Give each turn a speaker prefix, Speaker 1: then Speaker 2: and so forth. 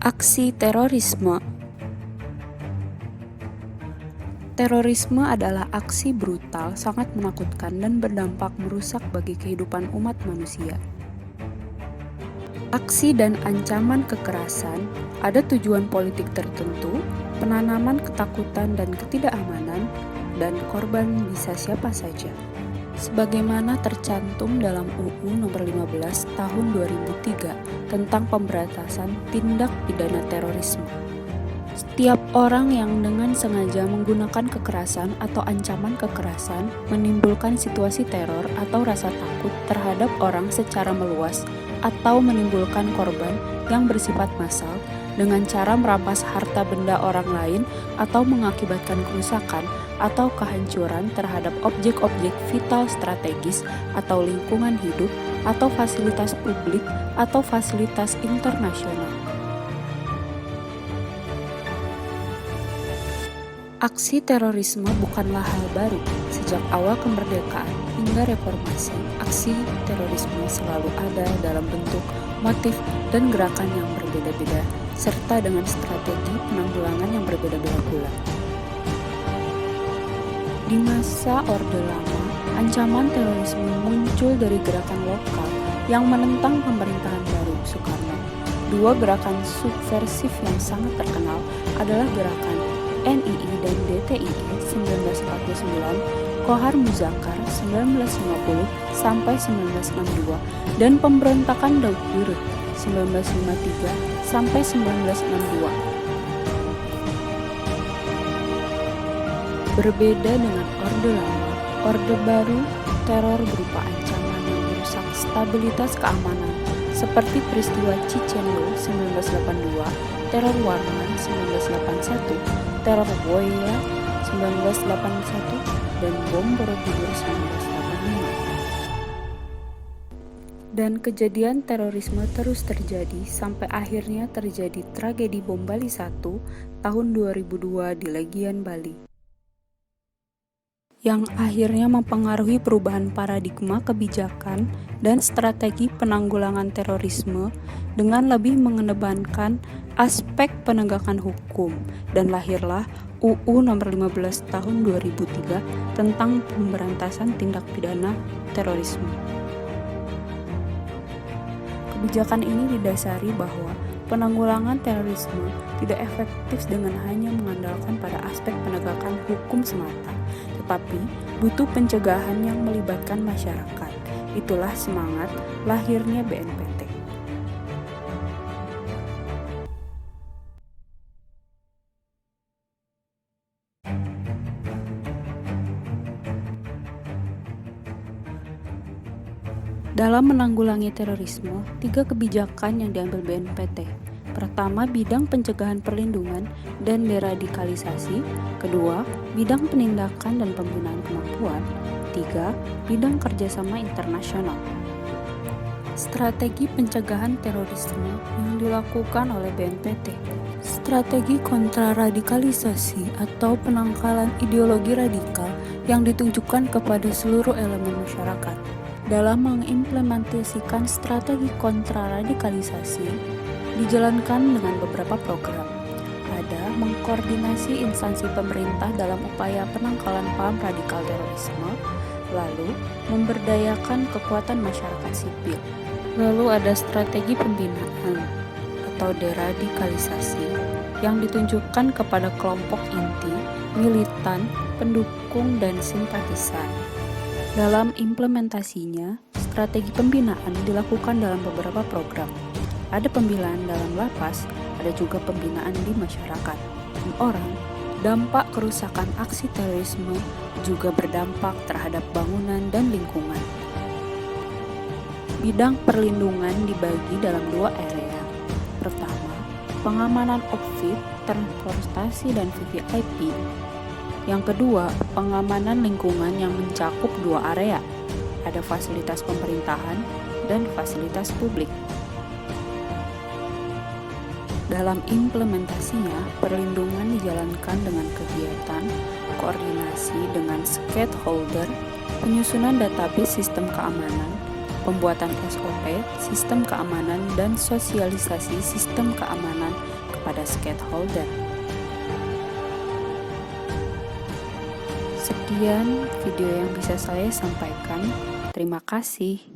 Speaker 1: Aksi terorisme. Terorisme adalah aksi brutal, sangat menakutkan, dan berdampak merusak bagi kehidupan umat manusia. Aksi dan ancaman kekerasan ada tujuan politik tertentu, penanaman ketakutan dan ketidakamanan, dan korban bisa siapa saja. Sebagaimana tercantum dalam UU Nomor 15 Tahun 2003 tentang pemberantasan tindak pidana terorisme. Setiap orang yang dengan sengaja menggunakan kekerasan atau ancaman kekerasan menimbulkan situasi teror atau rasa takut terhadap orang secara meluas atau menimbulkan korban yang bersifat massal dengan cara merampas harta benda orang lain atau mengakibatkan kerusakan atau kehancuran terhadap objek-objek vital strategis atau lingkungan hidup atau fasilitas publik atau fasilitas internasional. Aksi terorisme bukanlah hal baru. Sejak awal kemerdekaan hingga reformasi, aksi terorisme selalu ada dalam bentuk, motif, dan gerakan yang berbeda-beda, serta dengan strategi penanggulangan yang berbeda-beda pula. Di masa Orde Lama, ancaman terorisme muncul dari gerakan lokal yang menentang pemerintahan baru Soekarno. Dua gerakan subversif yang sangat terkenal adalah gerakan NII dan DTII 1949, Kohar Muzakkar 1950 sampai 1962, dan pemberontakan Daud Birut 1953 sampai 1962. Berbeda dengan Orde Lama, Orde Baru, teror berupa ancaman yang merusak stabilitas keamanan seperti peristiwa Cicendo 1982, teror Warman 1981, teror Woyla 1981, dan bom Borobudur 1985. Dan kejadian terorisme terus terjadi sampai akhirnya terjadi tragedi bom Bali 1 tahun 2002 di Legian, Bali, yang akhirnya mempengaruhi perubahan paradigma kebijakan dan strategi penanggulangan terorisme dengan lebih mengedepankan aspek penegakan hukum, dan lahirlah UU Nomor 15 Tahun 2003 tentang pemberantasan tindak pidana terorisme. Kebijakan ini didasari bahwa penanggulangan terorisme tidak efektif dengan hanya mengandalkan pada aspek penegakan hukum semata, tetapi butuh pencegahan yang melibatkan masyarakat. Itulah semangat lahirnya BNPT. Dalam menanggulangi terorisme, 3 kebijakan yang diambil BNPT. Pertama, bidang pencegahan perlindungan dan deradikalisasi. Kedua, bidang penindakan dan pembinaan kemampuan. 3, bidang kerjasama internasional. Strategi pencegahan terorisme yang dilakukan oleh BNPT. Strategi kontraradikalisasi atau penangkalan ideologi radikal yang ditujukan kepada seluruh elemen masyarakat. Dalam mengimplementasikan strategi kontraradikalisasi, dijalankan dengan beberapa program. Ada mengkoordinasi instansi pemerintah dalam upaya penangkalan paham radikal terorisme, lalu memberdayakan kekuatan masyarakat sipil. Lalu ada strategi pembinaan atau deradikalisasi yang ditunjukkan kepada kelompok inti, militan, pendukung, dan simpatisan. Dalam implementasinya, strategi pembinaan dilakukan dalam beberapa program. Ada pembinaan dalam lapas, ada juga pembinaan di masyarakat. Dan orang, dampak kerusakan aksi terorisme juga berdampak terhadap bangunan dan lingkungan. Bidang perlindungan dibagi dalam 2 area. Pertama, pengamanan objek, transportasi, dan VVIP. Yang kedua, pengamanan lingkungan yang mencakup 2 area. Ada fasilitas pemerintahan dan fasilitas publik. Dalam implementasinya, perlindungan dijalankan dengan kegiatan koordinasi dengan stakeholder, penyusunan database sistem keamanan, pembuatan SOP, sistem keamanan, dan sosialisasi sistem keamanan kepada stakeholder. Sekian video yang bisa saya sampaikan. Terima kasih.